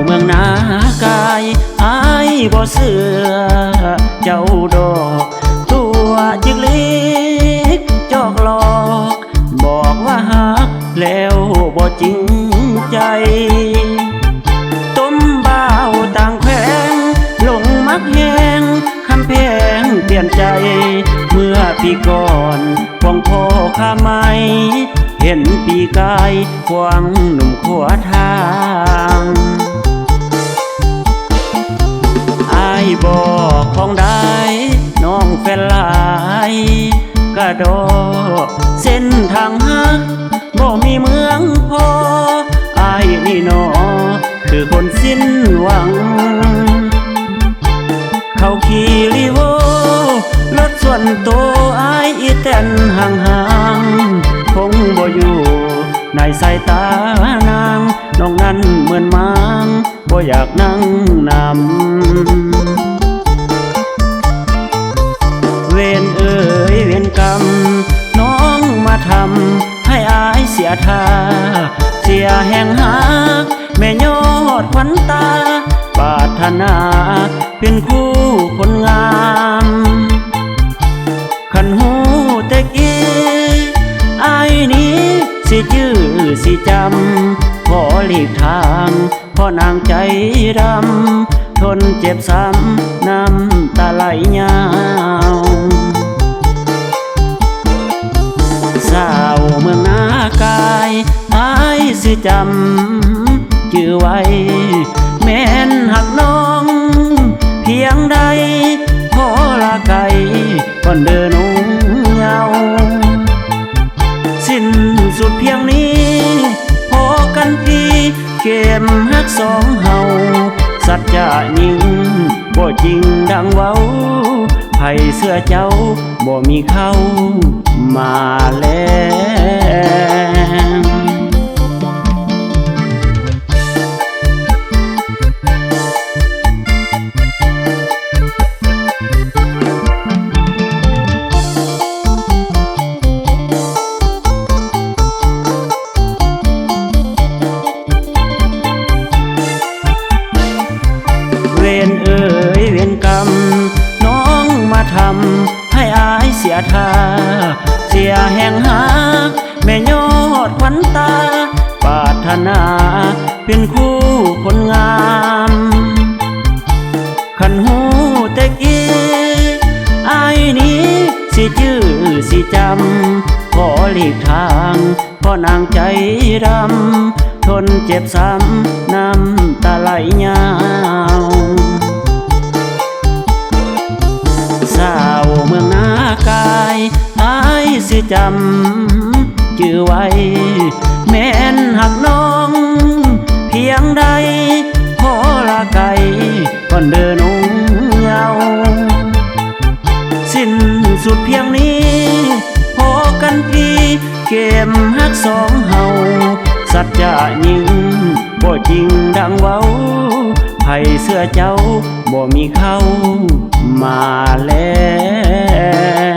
เมืองนากายอายบ่เสือเจ้าดอกตัวจิกลิกจอกหลอกบอกว่าฮักแล้วบ่จริงใจต้มบ่าวต่างแขวงหลงมักแหงคำแพงเปลี่ยนใจเมื่อปีก่อนควงพ่อข้าไม้เห็นปีกายควงหนุ่มขวาทางบอกของได้น้องแฟนหลายกระโดดเส้นทางฮักบ่มีเมืองพออายนี่นอคือคนสิ้นหวังเขาขี่ลีโวรถส่วนตัวอายอีแตนห่างๆคงบ่อยู่ในสายตานางน้องนั้นเหมือนมังบ่อยากนั่งนำเวรเอ่ยเวรกรรมน้องมาทำให้อายเสียท่าเสียแห่งหักแม่ยอดขวัญตาปรารถนาเป็นคู่คนงามขันหูแต่กี้อายนี้สิจื้อสิจำขอหลีกทางเพราะนางใจดำทนเจ็บซ้ำน้ำตาไหลยาวสาวเมืองนากายอายสิจำจื้อไว้แม่นหักน้องเพียงใดขอลาไกลก่อนเดินนุ่งเยาสิ้นสุดเพียงนี้พอกันพี่เข็มหักสองเฮาสัจจะยิ่งบ่จริงดังเว้าไผเสื้อเจ้าบ่มีเข้ามาแล้วเวรเอ่ยเวรกรรมน้องมาทำให้อายเสียท่าเสียแห่งหักแม่ยอดขวัญตาปรารถนาเป็นคู่คนงามขันหูแต่กี้อายนี้สิจื้อสิจำขอหลีกทางเพราะนางใจดำทนเจ็บซ้ำน้ำตาไหลยาวสาวเมืองนากายอายสิจำจื้อไว้แม่นหักน้องเพียงใดขอลาไกลก่อนเดินนุ่งเยาสิ้นสุดเพียงนี้พอกันพี่เข็มหักสองเฮาสัจจะยิ่งบ่จริงดังเว้าไผเสื้อเจ้าบ่มีเข้ามาแล้ว